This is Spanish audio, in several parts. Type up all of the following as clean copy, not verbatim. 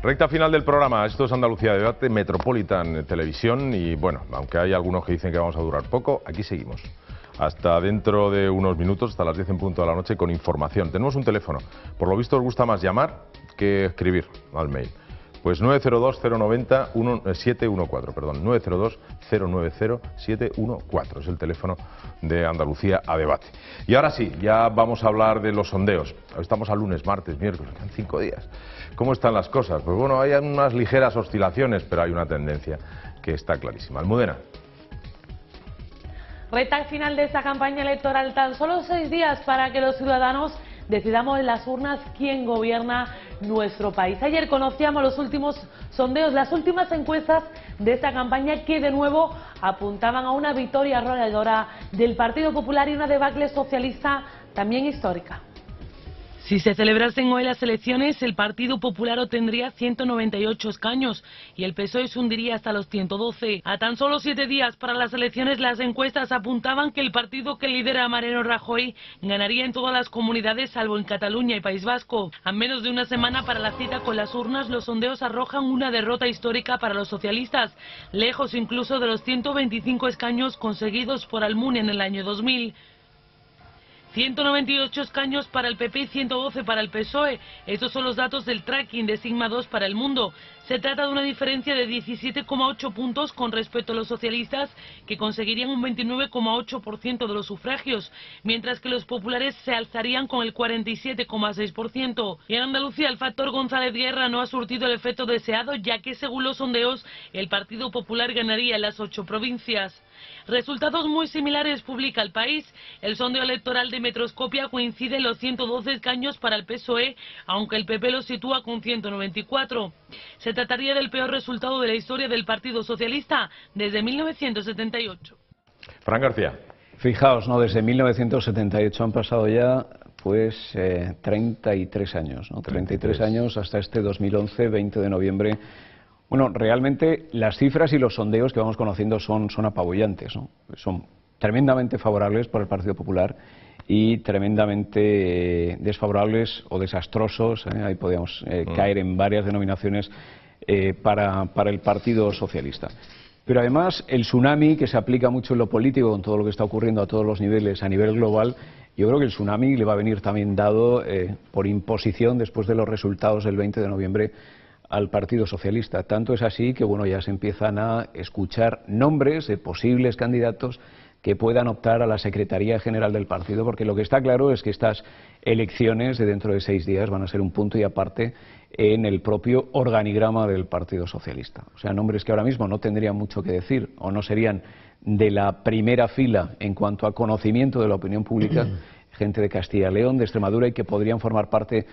Recta final del programa. Esto es Andalucía Debate, Metropolitan Televisión. Y bueno, aunque hay algunos que dicen que vamos a durar poco, aquí seguimos. Hasta dentro de unos minutos, hasta las 10 en punto de la noche, con información. Tenemos un teléfono. Por lo visto os gusta más llamar que escribir al mail. Pues 902-090-714, perdón, 902-090-714 es el teléfono de Andalucía a Debate. Y ahora sí, ya vamos a hablar de los sondeos. Estamos a lunes, martes, miércoles, quedan 5 días. ¿Cómo están las cosas? Pues bueno, hay unas ligeras oscilaciones, pero hay una tendencia que está clarísima. Almudena. Recta final de esta campaña electoral, tan solo 6 días para que los ciudadanos decidamos en las urnas quién gobierna nuestro país. Ayer conocíamos los últimos sondeos, las últimas encuestas de esta campaña que de nuevo apuntaban a una victoria arrolladora del Partido Popular y una debacle socialista también histórica. Si se celebrasen hoy las elecciones, el Partido Popular obtendría 198 escaños y el PSOE se hundiría hasta los 112. A tan solo 7 días para las elecciones, las encuestas apuntaban que el partido que lidera Mariano Rajoy ganaría en todas las comunidades, salvo en Cataluña y País Vasco. A menos de una semana para la cita con las urnas, los sondeos arrojan una derrota histórica para los socialistas, lejos incluso de los 125 escaños conseguidos por Almunia en el año 2000. 198 escaños para el PP y 112 para el PSOE. Estos son los datos del tracking de Sigma 2 para El Mundo. Se trata de una diferencia de 17,8 puntos con respecto a los socialistas, que conseguirían un 29,8% de los sufragios, mientras que los populares se alzarían con el 47,6%. Y en Andalucía el factor González Guerra no ha surtido el efecto deseado, ya que según los sondeos el Partido Popular ganaría en las 8 provincias. Resultados muy similares publica El País. El sondeo electoral de Metroscopia coincide en los 112 escaños para el PSOE, aunque el PP lo sitúa con 194. Se trataría del peor resultado de la historia del Partido Socialista desde 1978. Fran García. Fijaos, ¿no? Desde 1978 han pasado ya pues 33 años, ¿no? 33 años hasta este 2011, 20 de noviembre. Bueno, realmente las cifras y los sondeos que vamos conociendo son apabullantes, ¿no? Son tremendamente favorables para el Partido Popular y tremendamente desfavorables o desastrosos, ahí podríamos caer en varias denominaciones para el Partido Socialista. Pero además el tsunami que se aplica mucho en lo político con todo lo que está ocurriendo a todos los niveles, a nivel global, yo creo que el tsunami le va a venir también dado por imposición después de los resultados del 20 de noviembre al Partido Socialista. Tanto es así que bueno, ya se empiezan a escuchar nombres de posibles candidatos que puedan optar a la Secretaría General del partido, porque lo que está claro es que estas elecciones de dentro de 6 días van a ser un punto y aparte en el propio organigrama del Partido Socialista. O sea, nombres que ahora mismo no tendrían mucho que decir o no serían de la primera fila en cuanto a conocimiento de la opinión pública, gente de Castilla y León, de Extremadura, y que podrían formar parte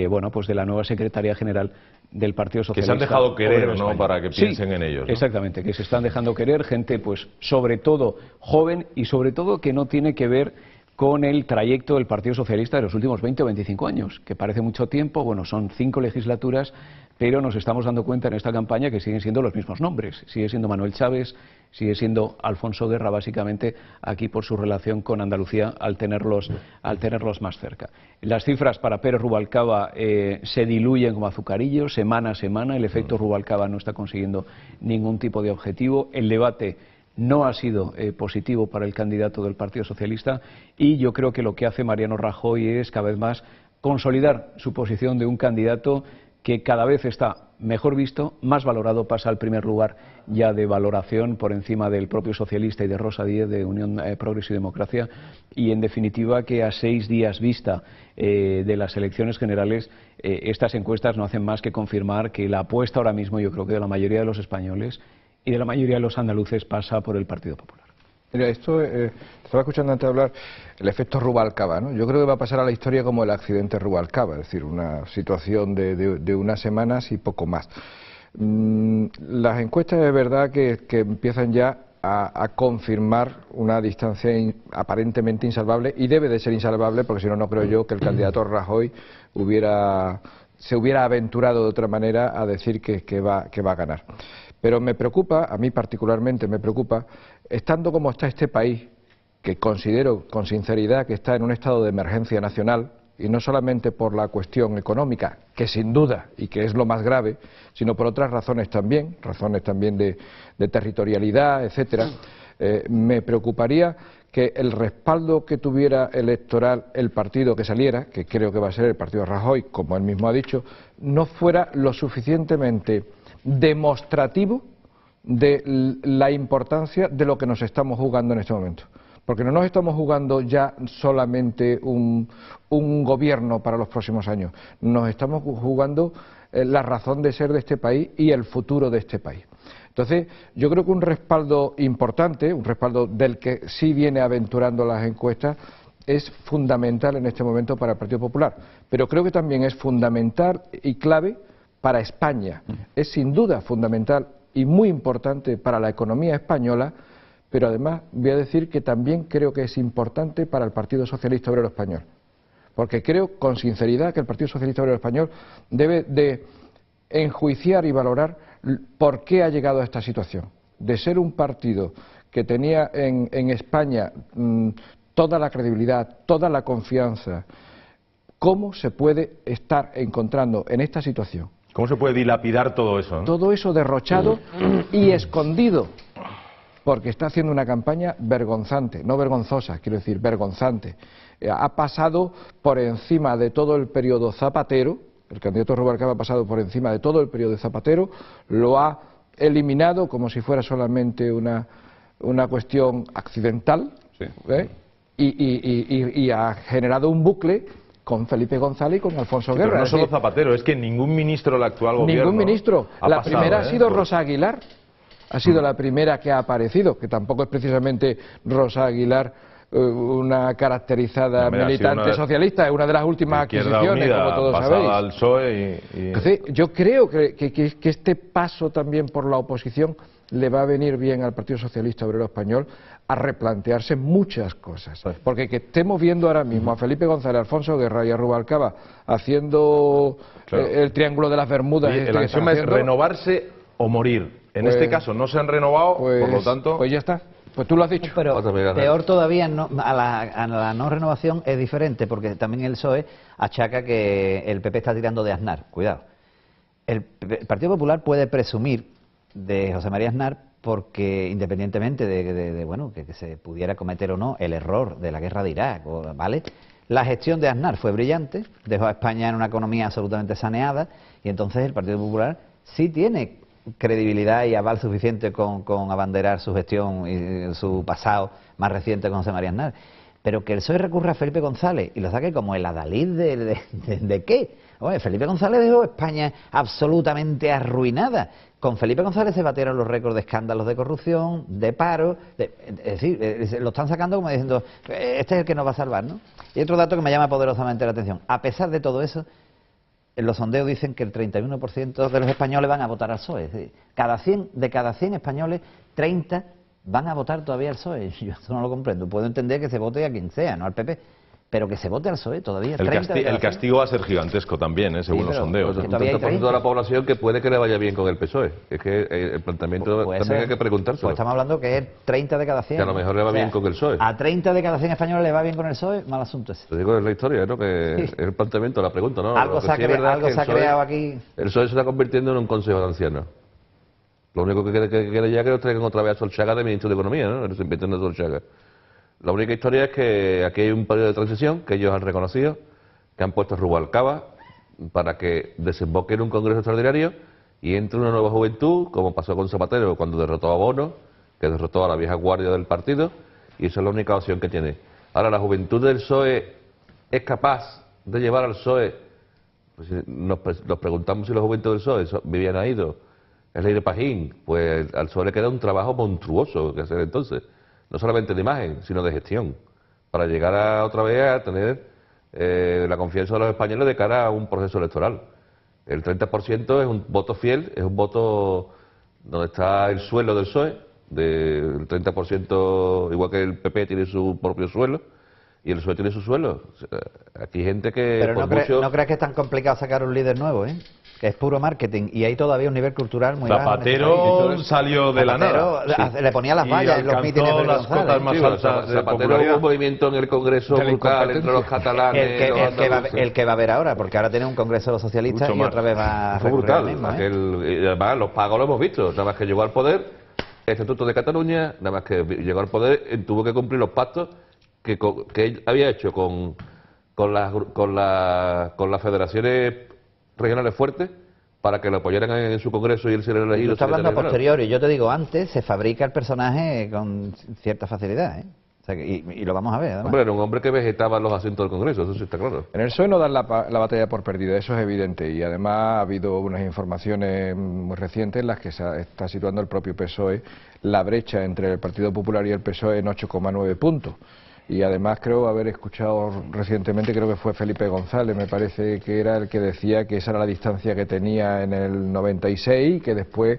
bueno, pues de la nueva Secretaría General del Partido Socialista. Que se han dejado querer, ¿no?, para que piensen en ellos, ¿no? Exactamente, que se están dejando querer, gente pues sobre todo joven y sobre todo que no tiene que ver con el trayecto del Partido Socialista de los últimos 20 o 25 años, que parece mucho tiempo, bueno, son 5 legislaturas, pero nos estamos dando cuenta en esta campaña que siguen siendo los mismos nombres. Sigue siendo Manuel Chávez, sigue siendo Alfonso Guerra, básicamente aquí por su relación con Andalucía al tenerlos más cerca. Las cifras para Pérez Rubalcaba se diluyen como azucarillos, semana a semana. El efecto Rubalcaba no está consiguiendo ningún tipo de objetivo. El debate no ha sido positivo para el candidato del Partido Socialista y yo creo que lo que hace Mariano Rajoy es cada vez más consolidar su posición de un candidato que cada vez está mejor visto, más valorado, pasa al primer lugar ya de valoración por encima del propio socialista y de Rosa Díez de Unión Progreso y Democracia, y en definitiva que a 6 días vista de las elecciones generales estas encuestas no hacen más que confirmar que la apuesta ahora mismo, yo creo que de la mayoría de los españoles y de la mayoría de los andaluces, pasa por el Partido Popular. Mira, esto estaba escuchando antes hablar el efecto Rubalcaba, ¿no? Yo creo que va a pasar a la historia como el accidente Rubalcaba, es decir, una situación de unas semanas y poco más. Las encuestas es verdad que empiezan ya a confirmar una distancia aparentemente insalvable, y debe de ser insalvable porque si no, no creo yo que el candidato Rajoy se hubiera aventurado de otra manera a decir que va a ganar. Pero me preocupa, a mí particularmente me preocupa, estando como está este país, que considero con sinceridad que está en un estado de emergencia nacional, y no solamente por la cuestión económica, que sin duda y que es lo más grave, sino por otras razones también de territorialidad, etcétera, me preocuparía que el respaldo que tuviera electoral el partido que saliera, que creo que va a ser el partido de Rajoy, como él mismo ha dicho, no fuera lo suficientemente demostrativo de la importancia de lo que nos estamos jugando en este momento. Porque no nos estamos jugando ya solamente un gobierno para los próximos años, nos estamos jugando la razón de ser de este país y el futuro de este país. Entonces, yo creo que un respaldo importante, un respaldo del que sí viene aventurando las encuestas, es fundamental en este momento para el Partido Popular. Pero creo que también es fundamental y clave para España. Es sin duda fundamental y muy importante para la economía española, pero además voy a decir que también creo que es importante para el Partido Socialista Obrero Español. Porque creo con sinceridad que el Partido Socialista Obrero Español debe de enjuiciar y valorar por qué ha llegado a esta situación. De ser un partido que tenía en España toda la credibilidad, toda la confianza, ¿cómo se puede estar encontrando en esta situación? ¿Cómo se puede dilapidar todo eso, ¿no? Todo eso derrochado y escondido, porque está haciendo una campaña vergonzante, no vergonzosa, quiero decir, vergonzante. Ha pasado por encima de todo el periodo Zapatero, el candidato Rubalcaba ha pasado por encima de todo el periodo de Zapatero, lo ha eliminado como si fuera solamente una cuestión accidental, sí. Y ha generado un bucle con Felipe González y con Alfonso Guerra. Pero no solo Zapatero, es que ningún ministro del actual gobierno... Ningún ministro. La primera ha sido Pues... Rosa Aguilar, ha sido la primera que ha aparecido, que tampoco es precisamente Rosa Aguilar una caracterizada militante socialista, es una de las últimas adquisiciones, Unida, como todos pasada sabéis. al PSOE Entonces, yo creo que este paso también por la oposición le va a venir bien al Partido Socialista Obrero Español a replantearse muchas cosas. Porque que estemos viendo ahora mismo a Felipe González, a Alfonso Guerra y a Rubalcaba haciendo el Triángulo de las Bermudas... Oye, el axioma es renovarse o morir. En este caso no se han renovado, por lo tanto... Pues ya está. Pues tú lo has dicho. Pero peor todavía, a la no renovación es diferente, porque también el PSOE achaca que el PP está tirando de Aznar. Cuidado. El Partido Popular puede presumir de José María Aznar porque, independientemente de bueno, que se pudiera cometer o no el error de la guerra de Irak, ¿vale? La gestión de Aznar fue brillante, dejó a España en una economía absolutamente saneada, y entonces el Partido Popular sí tiene credibilidad y aval suficiente con abanderar su gestión y su pasado más reciente con José María Aznar. Pero que el PSOE recurra a Felipe González y lo saque como el adalid de ¿qué? Oye, Felipe González dejó España absolutamente arruinada. Con Felipe González se batieron los récords de escándalos de corrupción, de paro, es decir, lo están sacando como diciendo, este es el que nos va a salvar, ¿no? Y otro dato que me llama poderosamente la atención, a pesar de todo eso, en los sondeos dicen que el 31% de los españoles van a votar al PSOE. Es decir, de cada 100 españoles, 30 van a votar todavía al PSOE. Yo esto no lo comprendo. Puedo entender que se vote a quien sea, no al PP, pero que se vote al PSOE todavía. El castigo va a ser gigantesco también, según los sondeos. Un 30% de la población que puede que le vaya bien con el PSOE. Es que el planteamiento también hay que preguntarse. Pues estamos hablando que es 30 de cada 100. Que a lo mejor le va bien con el PSOE. A 30 de cada 100 españoles le va bien con el PSOE, mal asunto ese. Te digo, es la historia, ¿no? Que es el planteamiento, la pregunta, ¿no? Algo se ha creado aquí. El PSOE se está convirtiendo en un consejo de ancianos. Lo único que quiere ya es que nos traigan otra vez a Solchaga de ministro de Economía, ¿no? Se inventen a Solchaga. La única historia es que aquí hay un periodo de transición que ellos han reconocido, que han puesto Rubalcaba para que desemboque en un congreso extraordinario y entre una nueva juventud, como pasó con Zapatero cuando derrotó a Bono, que derrotó a la vieja guardia del partido, y esa es la única opción que tiene. Ahora, la juventud del PSOE es capaz de llevar al PSOE, pues nos preguntamos si la juventud del PSOE, Viviana Aido, es Leire Pajín, pues al PSOE le queda un trabajo monstruoso que hacer entonces. No solamente de imagen, sino de gestión, para llegar otra vez a tener la confianza de los españoles de cara a un proceso electoral. El 30% es un voto fiel, es un voto donde está el suelo del PSOE, del 30%, igual que el PP tiene su propio suelo, y el PSOE tiene su suelo. O sea, aquí hay gente que Pero por no, mucho... no crees que es tan complicado sacar un líder nuevo, ¿eh? Que es puro marketing y hay todavía un nivel cultural muy bajo. Zapatero salió de la nada. Zapatero le ponía las Y vallas en los alcanzó mítines de las González. cotas más Sí, bueno, altas de Zapatero popularidad. hubo un movimiento en el Congreso De la brutal entre los incompetencia. catalanes y los andaluces. El que va a haber ahora, porque ahora tiene un Congreso de los socialistas Mucho y más. otra vez va a Fue recurrir al brutal. mismo, ¿eh? Y además, los pagos lo hemos visto. Nada más que llegó al poder, el Estatuto de Cataluña, nada más que llegó al poder, tuvo que cumplir los pactos que él había hecho con las federaciones regionales fuertes para que lo apoyaran en su Congreso y él se le Tú elegido. estás hablando a secretario posteriori, yo te digo, antes se fabrica el personaje con cierta facilidad, ¿eh? O sea, y lo vamos a ver, general. además. Hombre, era un hombre que vegetaba en los asientos del Congreso, eso sí está claro. En el PSOE no dan la batalla por perdida, eso es evidente, y además ha habido unas informaciones muy recientes en las que se está situando el propio PSOE la brecha entre el Partido Popular y el PSOE en 8,9 puntos. Y además creo haber escuchado recientemente, creo que fue Felipe González, me parece que era el que decía que esa era la distancia que tenía en el 96 y que después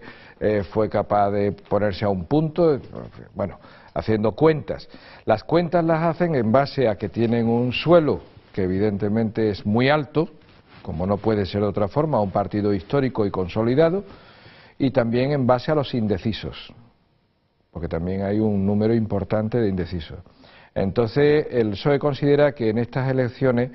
fue capaz de ponerse a un punto, bueno, haciendo cuentas. Las cuentas las hacen en base a que tienen un suelo que evidentemente es muy alto, como no puede ser de otra forma, un partido histórico y consolidado, y también en base a los indecisos, porque también hay un número importante de indecisos. Entonces, el PSOE considera que en estas elecciones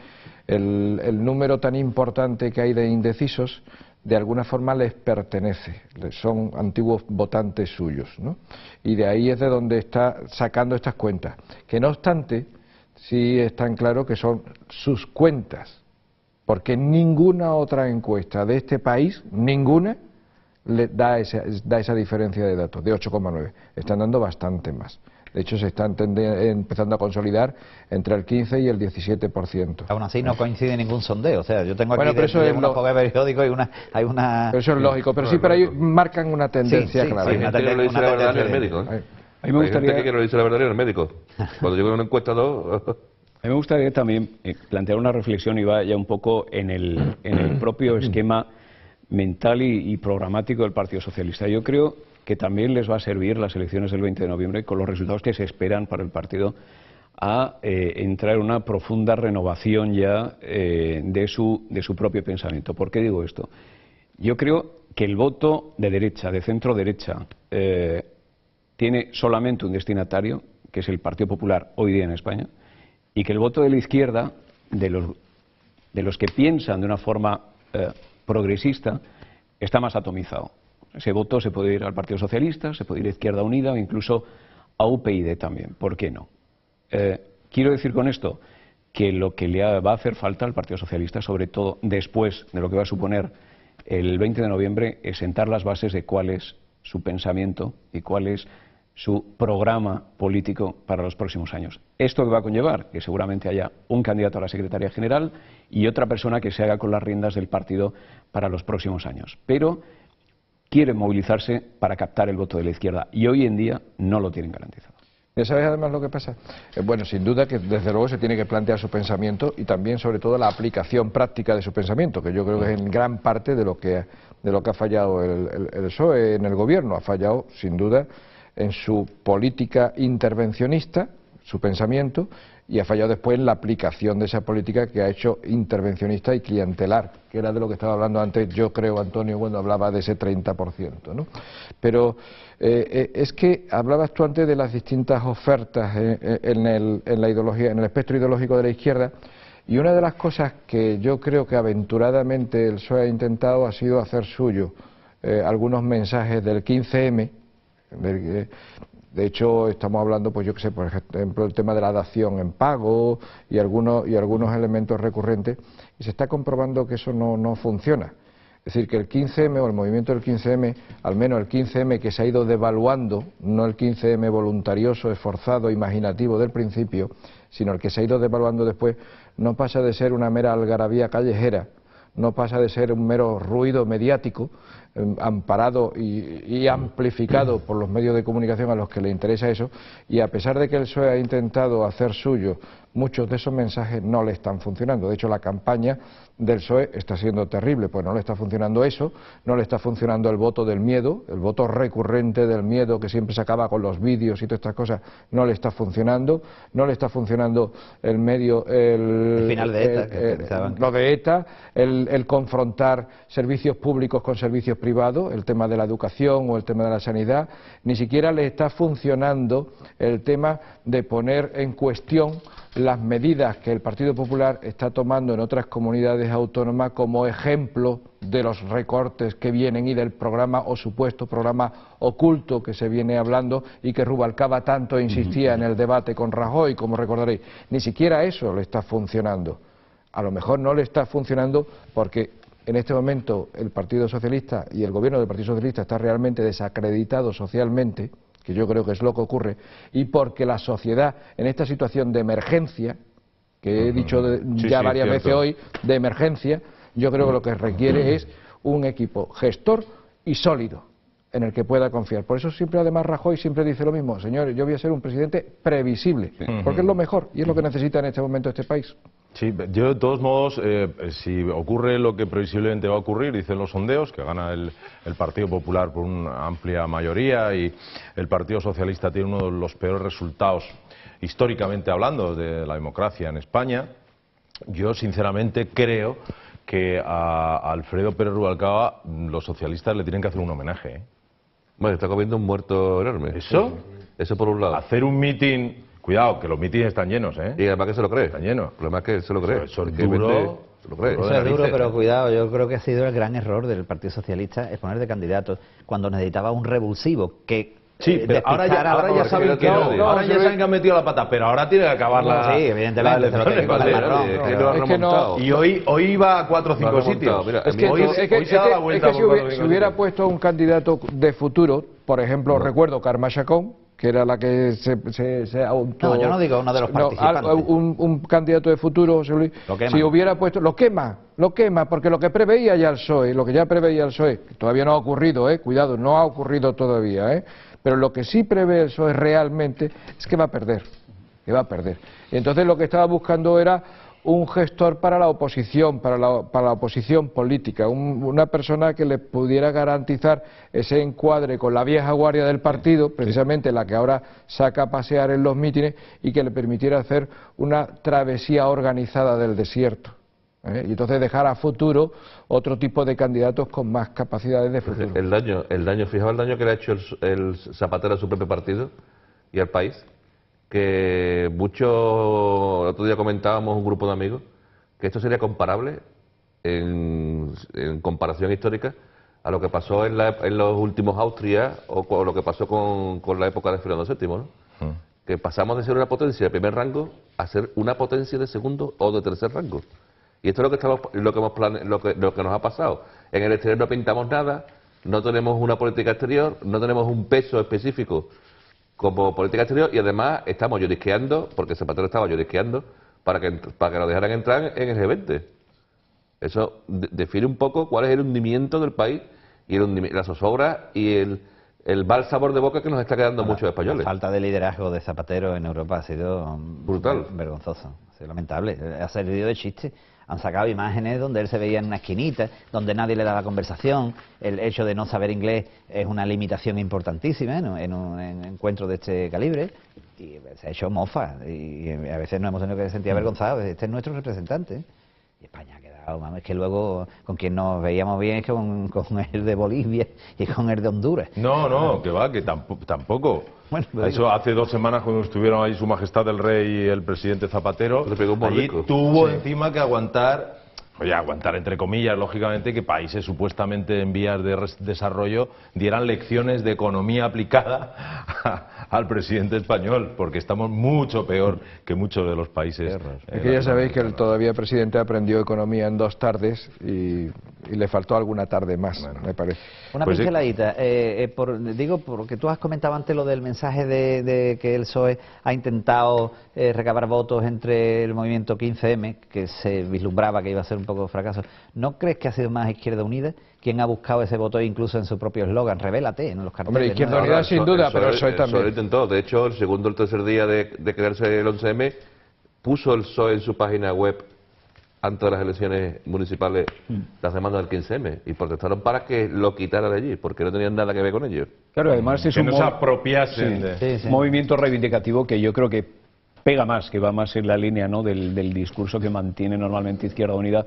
el número tan importante que hay de indecisos de alguna forma les pertenece, son antiguos votantes suyos, ¿no? Y de ahí es de donde está sacando estas cuentas, que no obstante, sí están claro que son sus cuentas, porque ninguna otra encuesta de este país, ninguna, le da esa diferencia de datos, de 8,9, están dando bastante más. De hecho, se está empezando a consolidar entre el 15 y el 17%. Aún así no coincide ningún sondeo, o sea, yo tengo aquí Bueno, pero eso es unos periódicos y hay una... Pero eso es lógico, pero sí, pero ahí marcan una tendencia Sí, sí, clara. Hay sí, gente que no le dice la verdad ni al médico, ¿eh? A mí me Hay gente gustaría, que no le dice la verdad ni al médico. Cuando llega una encuesta dos... a mí me gustaría también plantear una reflexión y va ya un poco en el propio esquema mental y programático del Partido Socialista. Yo creo que también les va a servir las elecciones del 20 de noviembre con los resultados que se esperan para el partido a entrar en una profunda renovación ya de su propio pensamiento. ¿Por qué digo esto? Yo creo que el voto de derecha, de centro derecha, tiene solamente un destinatario, que es el Partido Popular hoy día en España, y que el voto de la izquierda, de los que piensan de una forma progresista, está más atomizado. Ese voto se puede ir al Partido Socialista, se puede ir a Izquierda Unida o incluso a UPyD también. ¿Por qué no? Quiero decir con esto que lo que le va a hacer falta al Partido Socialista, sobre todo después de lo que va a suponer el 20 de noviembre, es sentar las bases de cuál es su pensamiento y cuál es su programa político para los próximos años. Esto que va a conllevar que seguramente haya un candidato a la Secretaría General y otra persona que se haga con las riendas del partido para los próximos años. Pero quieren movilizarse para captar el voto de la izquierda y hoy en día no lo tienen garantizado. ¿Ya sabes además lo que pasa? Bueno, sin duda que desde luego se tiene que plantear su pensamiento y también sobre todo la aplicación práctica de su pensamiento, que yo creo que es en gran parte de lo que ha fallado el PSOE en el gobierno, ha fallado sin duda en su política intervencionista, su pensamiento, y ha fallado después en la aplicación de esa política que ha hecho intervencionista y clientelar, que era de lo que estaba hablando antes, yo creo, Antonio, cuando hablaba de ese 30%, ¿no? Pero es que hablabas tú antes de las distintas ofertas en la ideología, en el espectro ideológico de la izquierda, y una de las cosas que yo creo que aventuradamente el PSOE ha intentado ha sido hacer suyo algunos mensajes del 15M. De hecho, estamos hablando, pues yo qué sé, por ejemplo, el tema de la dación en pago y algunos elementos recurrentes, y se está comprobando que eso no funciona. Es decir, que el 15M o el movimiento del 15M, al menos el 15M que se ha ido devaluando, no el 15M voluntarioso, esforzado, imaginativo del principio, sino el que se ha ido devaluando después, no pasa de ser una mera algarabía callejera, no pasa de ser un mero ruido mediático amparado y amplificado por los medios de comunicación a los que le interesa eso, y a pesar de que el PSOE ha intentado hacer suyo muchos de esos mensajes, no le están funcionando. De hecho, la campaña del PSOE está siendo terrible, pues no le está funcionando eso, no le está funcionando el voto del miedo, el voto recurrente del miedo que siempre se acaba con los vídeos y todas estas cosas, no le está funcionando, no le está funcionando el medio, el final de ETA, lo de ETA, el confrontar servicios públicos con servicios privados, el tema de la educación o el tema de la sanidad, ni siquiera le está funcionando el tema de poner en cuestión las medidas que el Partido Popular está tomando en otras comunidades autónomas como ejemplo de los recortes que vienen y del programa o supuesto programa oculto que se viene hablando y que Rubalcaba tanto insistía en el debate con Rajoy, como recordaréis. Ni siquiera eso le está funcionando. A lo mejor no le está funcionando porque en este momento el Partido Socialista y el gobierno del Partido Socialista está realmente desacreditado socialmente, que yo creo que es lo que ocurre, y porque la sociedad en esta situación de emergencia, que he dicho ya varias veces hoy, de emergencia, yo creo que lo que requiere es un equipo gestor y sólido, en el que pueda confiar. Por eso siempre, además, Rajoy siempre dice lo mismo: señores, yo voy a ser un presidente previsible, porque es lo mejor y es lo que necesita en este momento este país. Sí, yo de todos modos, si ocurre lo que previsiblemente va a ocurrir, dicen los sondeos, que gana el Partido Popular por una amplia mayoría y el Partido Socialista tiene uno de los peores resultados, históricamente hablando, de la democracia en España, yo sinceramente creo que a Alfredo Pérez Rubalcaba los socialistas le tienen que hacer un homenaje, ¿eh? Bueno, está comiendo un muerto enorme. Eso por un lado. Hacer un mitin. Cuidado, que los mítines están llenos, ¿eh? Y además que se lo cree. Están llenos. El problema es que se lo cree. Eso es duro. Se lo cree. Eso es duro, pero cuidado, yo creo que ha sido el gran error del Partido Socialista es poner de candidato cuando necesitaba un revulsivo que... Sí, pero ahora ya saben que ahora ya saben que han metido la pata, pero ahora tiene que acabar la... Sí, evidentemente, se lo tiene que contar marrón. Es que no... Y hoy iba a 4 o 5 sitios. Mira, Es que hoy se da la vuelta. si hubiera puesto un candidato de futuro, por ejemplo, recuerdo Carme Chacón, que era la que se auto... No, yo no digo uno de los participantes. Un candidato de futuro, José Luis, si hubiera puesto... Lo quema, porque lo que preveía ya el PSOE, lo que ya preveía el PSOE, que todavía no ha ocurrido, cuidado, no ha ocurrido todavía, pero lo que sí prevé el PSOE realmente es que va a perder, Y entonces lo que estaba buscando era un gestor para la oposición, para la oposición política, una persona que le pudiera garantizar ese encuadre con la vieja guardia del partido, precisamente la que ahora saca a pasear en los mítines, y que le permitiera hacer una travesía organizada del desierto. Y entonces dejar a futuro otro tipo de candidatos con más capacidades de futuro. Fijaos el daño que le ha hecho el Zapatero a su propio partido y al país, que muchos, el otro día comentábamos un grupo de amigos, que esto sería comparable, en comparación histórica, a lo que pasó en los últimos Austria o lo que pasó con la época de Fernando VII, ¿no? Que pasamos de ser una potencia de primer rango a ser una potencia de segundo o de tercer rango. Y esto es lo que nos ha pasado. En el exterior no pintamos nada, no tenemos una política exterior, no tenemos un peso específico como política exterior, y además estamos llorisqueando, porque Zapatero estaba llorisqueando, para que nos dejaran entrar en el G20. Eso define un poco cuál es el hundimiento del país y la zozobra y el mal sabor de boca que nos está quedando muchos españoles. La falta de liderazgo de Zapatero en Europa ha sido brutal, vergonzoso, ha sido lamentable, ha servido de chiste. Han sacado imágenes donde él se veía en una esquinita, donde nadie le daba conversación. El hecho de no saber inglés es una limitación importantísima, ¿no?, en un encuentro de este calibre. Y se ha hecho mofa, y a veces nos hemos tenido que sentir avergonzados. Este es nuestro representante, y España ha quedado, vamos, es que luego con quien nos veíamos bien es con el de Bolivia y con el de Honduras. No, que va, que tampoco. Bueno, eso hace 2 semanas, cuando estuvieron ahí Su Majestad el Rey y el presidente Zapatero, allí tuvo encima que aguantar entre comillas, lógicamente, que países supuestamente en vías de desarrollo dieran lecciones de economía aplicada al presidente español, porque estamos mucho peor que muchos de los países. Es que ya sabéis que el todavía presidente aprendió economía en 2 tardes y le faltó alguna tarde más, me parece. Una pinceladita, porque tú has comentado antes lo del mensaje de que el PSOE ha intentado recabar votos entre el movimiento 15M, que se vislumbraba que iba a ser un un poco fracaso. ¿No crees que ha sido más Izquierda Unida quien ha buscado ese voto incluso en su propio eslogan? Revélate en los carteles. Hombre, Izquierda Unida sin duda, pero el PSOE también. Lo intentó. De hecho, el segundo o el tercer día de crearse el 11M, puso el PSOE en su página web antes de las elecciones municipales las demandas del 15M y protestaron para que lo quitara de allí, porque no tenían nada que ver con ello. Claro, además es Que un no se apropiasen movimiento reivindicativo que yo creo que pega más, que va más en la línea, ¿no?, del discurso que mantiene normalmente Izquierda Unida,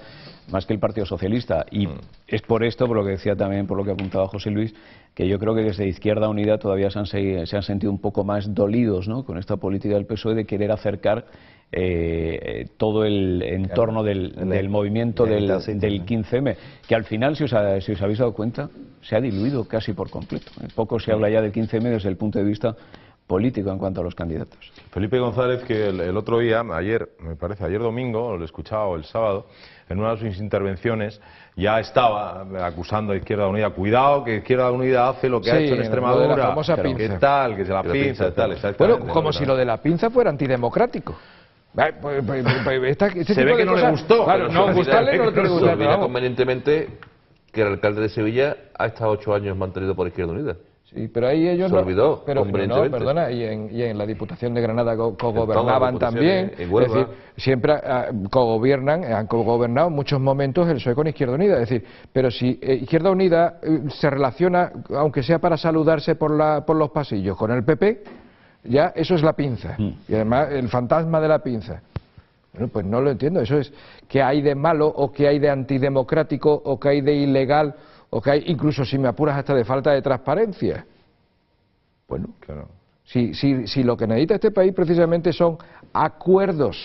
más que el Partido Socialista. Y es por esto, por lo que decía también, por lo que apuntaba José Luis, que yo creo que desde Izquierda Unida todavía se han sentido un poco más dolidos, ¿no?, con esta política del PSOE de querer acercar todo el entorno del movimiento del 15M, que al final, si os habéis dado cuenta, se ha diluido casi por completo. Poco se habla ya del 15M desde el punto de vista político en cuanto a los candidatos. Felipe González, que el otro día, ayer domingo, lo escuchaba, o el sábado, en una de sus intervenciones, ya estaba acusando a Izquierda Unida. Cuidado, que Izquierda Unida hace lo que ha hecho en Extremadura. De la famosa pinza. ¿Qué tal? Que se la pinza, tal, Bueno, como si lo de la pinza fuera antidemocrático. Se ve que no le gustó. Claro, no gustarle no le tiene que gustar. Olvida convenientemente que el alcalde de Sevilla ha estado 8 años mantenido por Izquierda Unida. Sí, pero ahí ellos se olvidó, pero no, perdona, y en la Diputación de Granada cogobernaban también, es decir, siempre cogobiernan, han cogobernado en muchos momentos el PSOE con Izquierda Unida, es decir, pero si Izquierda Unida se relaciona, aunque sea para saludarse por los pasillos, con el PP, ya eso es la pinza, y además el fantasma de la pinza. Bueno, pues no lo entiendo, eso es, ¿qué hay de malo o qué hay de antidemocrático o qué hay de ilegal? O que hay, incluso si me apuras, hasta de falta de transparencia. Bueno, claro. Si lo que necesita este país precisamente son acuerdos,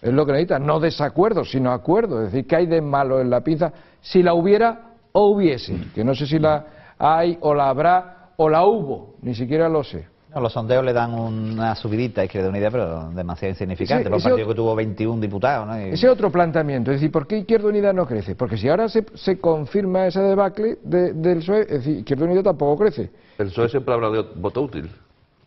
es lo que necesita, no desacuerdos, sino acuerdos. Es decir, ¿qué hay de malo en la pinza? Si la hubiera o hubiese, que no sé si la hay o la habrá o la hubo, ni siquiera lo sé. No, los sondeos le dan una subidita a Izquierda Unida, pero demasiado insignificante. Por un partido que tuvo 21 diputados, ¿no? Ese otro planteamiento, es decir, ¿por qué Izquierda Unida no crece? Porque si ahora se confirma esa debacle del PSOE, es decir, Izquierda Unida tampoco crece. El PSOE siempre habla de voto útil,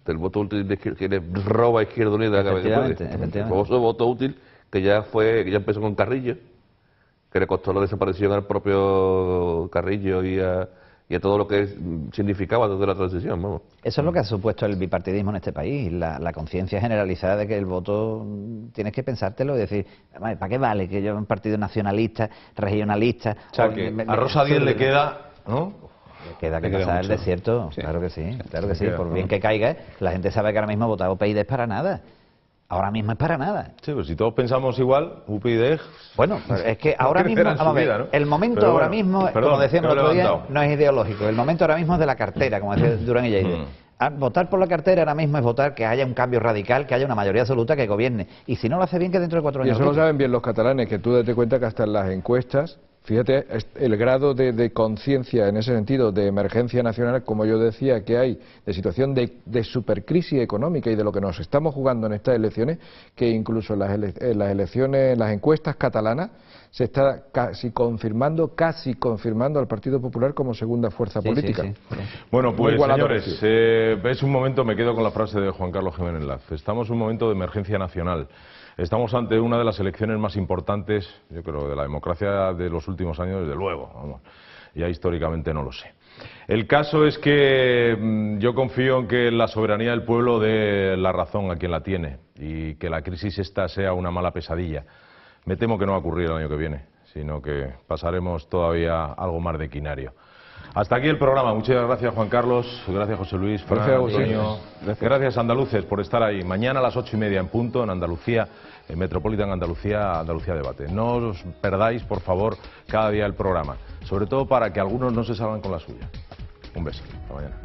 del voto útil que le roba a Izquierda Unida cada vez que puede. El famoso voto útil que ya empezó con Carrillo, que le costó la desaparición al propio Carrillo y a todo lo que significaba desde la transición, vamos. Eso es lo que ha supuesto el bipartidismo en este país, la conciencia generalizada de que el voto tienes que pensártelo y decir, ¿para qué vale que yo un partido nacionalista, regionalista? O sea, que a Rosa Díez le queda, ¿no? Le queda que pasar el desierto, sí. Claro que sí, por bien que caiga, la gente sabe que ahora mismo votar UPyD es para nada. Ahora mismo es para nada. Sí, pues si todos pensamos igual, UPyD... Bueno, es que ahora mismo, vamos a ver, vida, ¿no? El momento pero ahora mismo, como decíamos el otro día, no es ideológico. El momento ahora mismo es de la cartera, como decía Durán y Lleida. Votar por la cartera ahora mismo es votar que haya un cambio radical, que haya una mayoría absoluta que gobierne. Y si no lo hace bien, que dentro de 4 años... Y eso lo saben bien los catalanes, que tú date cuenta que hasta en las encuestas, fíjate, el grado de conciencia en ese sentido, de emergencia nacional, como yo decía, que hay, de situación de supercrisis económica y de lo que nos estamos jugando en estas elecciones, que incluso en las elecciones, en las encuestas catalanas, se está casi confirmando al Partido Popular como segunda fuerza política. Sí. Bueno, pues señores, es un momento, me quedo con la frase de Juan Carlos Jiménez Laz, estamos en un momento de emergencia nacional. Estamos ante una de las elecciones más importantes, yo creo, de la democracia de los últimos años, desde luego, vamos, ya históricamente no lo sé. El caso es que yo confío en que la soberanía del pueblo dé la razón a quien la tiene y que la crisis esta sea una mala pesadilla. Me temo que no va a ocurrir el año que viene, sino que pasaremos todavía algo más de quinario. Hasta aquí el programa. Muchas gracias, Juan Carlos. Gracias, José Luis. Gracias, Antonio. Gracias, andaluces, por estar ahí. Mañana a las 8:30 en punto, en Andalucía, en Metropolitan Andalucía Debate. No os perdáis, por favor, cada día el programa. Sobre todo para que algunos no se salgan con la suya. Un beso. Hasta mañana.